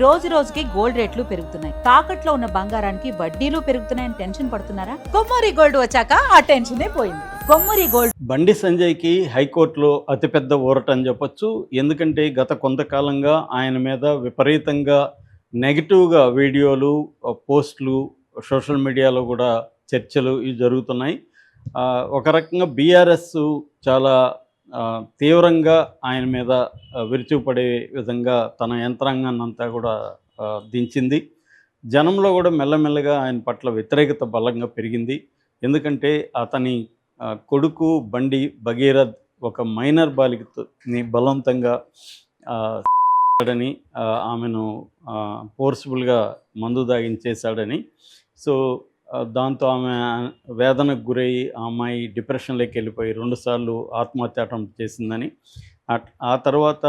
రోజు రోజుకి గోల్డ్ రేట్లు పెరుగుతున్నాయి. తాకట్లో ఉన్న బంగారానికి వడ్డీలు పెరుగుతున్నాయని టెన్షన్ పడుతున్నారా? కొమ్మూరి గోల్డ్ వచ్చాక ఆ టెన్షనే పోయింది. కొమ్మూరి గోల్డ్. బండి సంజయ్కి హైకోర్టులో అతిపెద్ద ఊరట అని చెప్పొచ్చు. ఎందుకంటే గత కొంతకాలంగా ఆయన మీద విపరీతంగా నెగిటివ్గా వీడియోలు, పోస్టులు, సోషల్ మీడియాలో కూడా చర్చలు ఇవి జరుగుతున్నాయి. ఒక రకంగా బీఆర్ఎస్ చాలా తీవ్రంగా ఆయన మీద విరుచుకుపడే విధంగా తన యంత్రాంగాన్ని అంతా కూడా దించింది. జనంలో కూడా మెల్లమెల్లగా ఆయన పట్ల వ్యతిరేకత బలంగా పెరిగింది. ఎందుకంటే అతని కొడుకు బండి భగీరథ్ ఒక మైనర్ బాలికని బలవంతంగా ఆమెను ఫోర్స్ఫుల్గా మందు దాగించేశాడని. సో దాంతో ఆమె వేదనకు గురయ్యి ఆ అమ్మాయి డిప్రెషన్లోకి వెళ్ళిపోయి 2 సార్లు ఆత్మహత్య అటెంప్ట్ చేసిందని, ఆ తర్వాత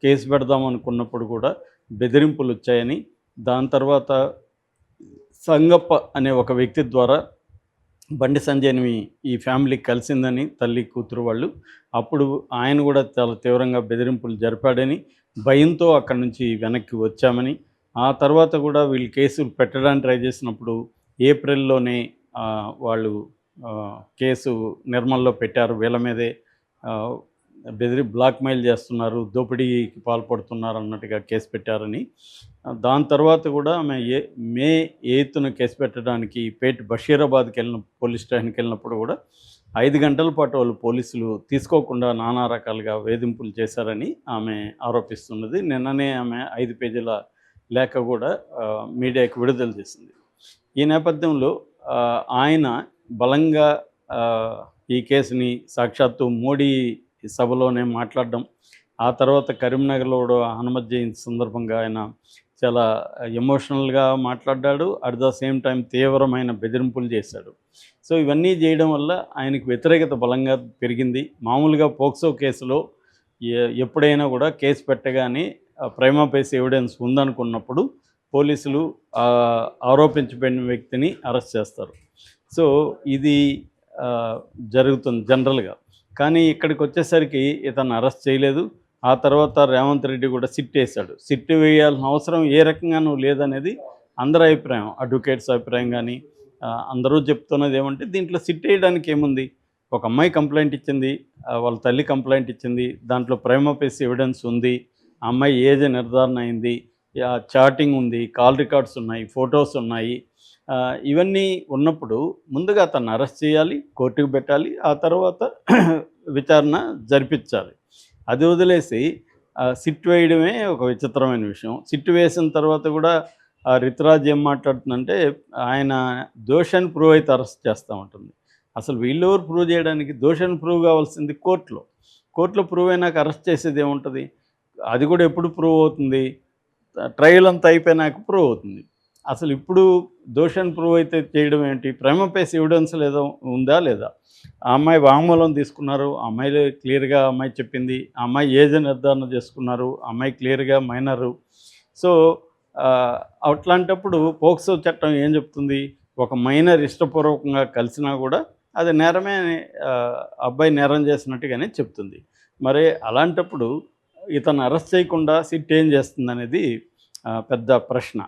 కేసు పెడదాం అనుకున్నప్పుడు కూడా బెదిరింపులు వచ్చాయని, దాని తర్వాత సంగప్ప అనే ఒక వ్యక్తి ద్వారా బండి సంజయ్ని ఈ ఫ్యామిలీ కలిసిందని తల్లి కూతురు వాళ్ళు. అప్పుడు ఆయన కూడా చాలా తీవ్రంగా బెదిరింపులు జరిపాడని, భయంతో అక్కడి నుంచి వెనక్కి వచ్చామని, ఆ తర్వాత కూడా వీళ్ళు కేసులు పెట్టడానికి ట్రై చేసినప్పుడు ఏప్రిల్లోనే వాళ్ళు కేసు నిర్మల్లో పెట్టారు. వీళ్ళ మీదే బ్లాక్మెయిల్ చేస్తున్నారు, దోపిడీకి పాల్పడుతున్నారు అన్నట్టుగా కేసు పెట్టారని. దాని తర్వాత కూడా ఆమె మే 8న కేసు పెట్టడానికి బషీరాబాద్కి పోలీస్ స్టేషన్కి వెళ్ళినప్పుడు కూడా 5 గంటల పాటు వాళ్ళు పోలీసులు తీసుకోకుండా నానా రకాలుగా వేధింపులు చేశారని ఆమె ఆరోపిస్తున్నది. నిన్ననే ఆమె 5 పేజీల లేఖ కూడా మీడియాకి విడుదల చేసింది. ఈ నేపథ్యంలో ఆయన బలంగా ఈ కేసుని సాక్షాత్తు మోడీ సభలోనే మాట్లాడడం, ఆ తర్వాత కరీంనగర్లో కూడా హనుమత్ జయంతి సందర్భంగా ఆయన చాలా ఎమోషనల్గా మాట్లాడాడు. అట్ ద సేమ్ టైం తీవ్రమైన బెదిరింపులు చేశాడు. సో ఇవన్నీ చేయడం వల్ల ఆయనకు వ్యతిరేకత బలంగా పెరిగింది. మామూలుగా పోక్సో కేసులో ఎప్పుడైనా కూడా కేసు పెట్టగానే ప్రైమా ఫేసి ఎవిడెన్స్ ఉందనుకున్నప్పుడు పోలీసులు ఆరోపించబడిన వ్యక్తిని అరెస్ట్ చేస్తారు. సో ఇది జరుగుతుంది జనరల్గా. కానీ ఇక్కడికి వచ్చేసరికి ఇతను అరెస్ట్ చేయలేదు. ఆ తర్వాత రేవంత్ రెడ్డి కూడా సిట్ వేశాడు. సిట్ వేయాల్సిన అవసరం ఏ రకంగానూ లేదనేది అందరి అభిప్రాయం, అడ్వకేట్స్ అభిప్రాయం. కానీ అందరూ చెప్తున్నది ఏమంటే దీంట్లో సిట్ వేయడానికి ఏముంది, ఒక అమ్మాయి కంప్లైంట్ ఇచ్చింది, వాళ్ళ తల్లి కంప్లైంట్ ఇచ్చింది, దాంట్లో ప్రైమా ఫేసి ఎవిడెన్స్ ఉంది, ఆ అమ్మాయి ఏజ్ నిర్ధారణ అయింది, చాటింగ్ ఉంది, కాల్ రికార్డ్స్ ఉన్నాయి, ఫొటోస్ ఉన్నాయి. ఇవన్నీ ఉన్నప్పుడు ముందుగా అతన్ని అరెస్ట్ చేయాలి, కోర్టుకు పెట్టాలి, ఆ తర్వాత విచారణ జరిపించాలి. అది వదిలేసి సిట్ వేయడమే ఒక విచిత్రమైన విషయం. సిట్ వేసిన తర్వాత కూడా రితురాజ్ ఏం మాట్లాడుతుందంటే ఆయన దోషాన్ని ప్రూవ్ అయితే అరెస్ట్ చేస్తూ ఉంటుంది. అసలు వీళ్ళెవరు ప్రూవ్ చేయడానికి? దోషాన్ని ప్రూవ్ కావాల్సింది కోర్టులో ప్రూవ్ అయినాక అరెస్ట్ చేసేది ఏముంటుంది? అది కూడా ఎప్పుడు ప్రూవ్ అవుతుంది? ట్రయల్ అంతా అయిపోయినాక ప్రూవ్ అవుతుంది. అసలు ఇప్పుడు దోషాన్ని ప్రూవ్ అయితే చేయడం ఏంటి? ప్రైమా ఫేసి ఎవిడెన్స్ లేదా ఉందా లేదా? ఆ అమ్మాయి వాంగ్మూలం తీసుకున్నారు, ఆ అమ్మాయి క్లియర్గా అమ్మాయి చెప్పింది, ఆ అమ్మాయి ఏజ్ నిర్ధారణ చేసుకున్నారు, ఆ అమ్మాయి క్లియర్గా మైనరు. సో అట్లాంటప్పుడు పోక్సో చట్టం ఏం చెప్తుంది? ఒక మైనర్ ఇష్టపూర్వకంగా కలిసినా కూడా అది నేరమే, అబ్బాయి నేరం చేసినట్టుగానే చెప్తుంది. మరి అలాంటప్పుడు ఇతను అరెస్ట్ చేయకుండా సిట్ ఏం చేస్తుంది అనేది పెద్ద ప్రశ్న.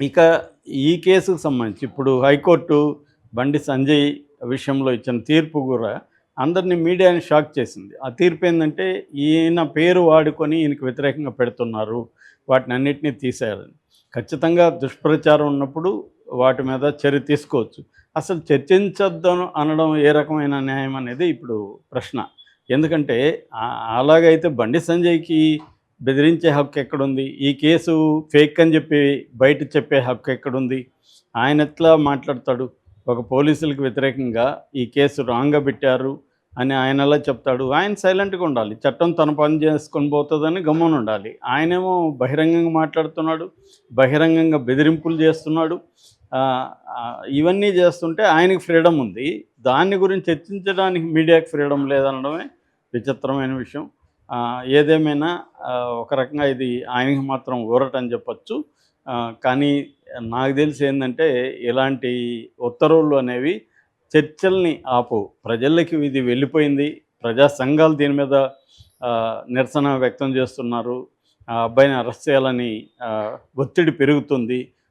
ఇక ఈ కేసుకు సంబంధించి ఇప్పుడు హైకోర్టు బండి సంజయ్ విషయంలో ఇచ్చిన తీర్పు కూడా అందరినీ, మీడియాని షాక్ చేసింది. ఆ తీర్పు ఏంటంటే ఈయన పేరు వాడుకొని ఈయనకు వ్యతిరేకంగా పెడుతున్నారు, వాటిని అన్నిటినీ తీసేయాలని. ఖచ్చితంగా దుష్ప్రచారం ఉన్నప్పుడు వాటి మీద చర్య తీసుకోవచ్చు. అసలు చర్చించొద్దు అనడం ఏ రకమైన న్యాయం అనేది ఇప్పుడు ప్రశ్న. ఎందుకంటే అలాగైతే బండి సంజయ్కి బెదిరించే హక్కు ఎక్కడుంది? ఈ కేసు ఫేక్ అని చెప్పి బయట చెప్పే హక్కు ఎక్కడుంది? ఆయన ఎట్లా మాట్లాడతాడు? ఒక పోలీసులకు వ్యతిరేకంగా ఈ కేసు రాంగ్గా పెట్టారు అని ఆయన ఎలా చెప్తాడు? ఆయన సైలెంట్గా ఉండాలి, చట్టం తన పని చేసుకొని పోతుందని గమ్మున ఉండాలి. ఆయనేమో బహిరంగంగా మాట్లాడుతున్నాడు, బహిరంగంగా బెదిరింపులు చేస్తున్నాడు. ఇవన్నీ చేస్తుంటే ఆయనకి ఫ్రీడమ్ ఉంది, దాని గురించి చర్చించడానికి మీడియాకి ఫ్రీడమ్ లేదనడమే విచిత్రమైన విషయం. ఏదేమైనా ఒక రకంగా ఇది ఆయనకి మాత్రం ఊరటని చెప్పచ్చు. కానీ నాకు తెలిసి ఏంటంటే ఇలాంటి ఉత్తర్వులు అనేవి చర్చల్ని ఆపవు. ప్రజలకి ఇది వెళ్ళిపోయింది, ప్రజా సంఘాలు దీని మీద నిరసన వ్యక్తం చేస్తున్నారు. ఆ అబ్బాయిని అరెస్ట్ చేయాలని ఒత్తిడి పెరుగుతుంది.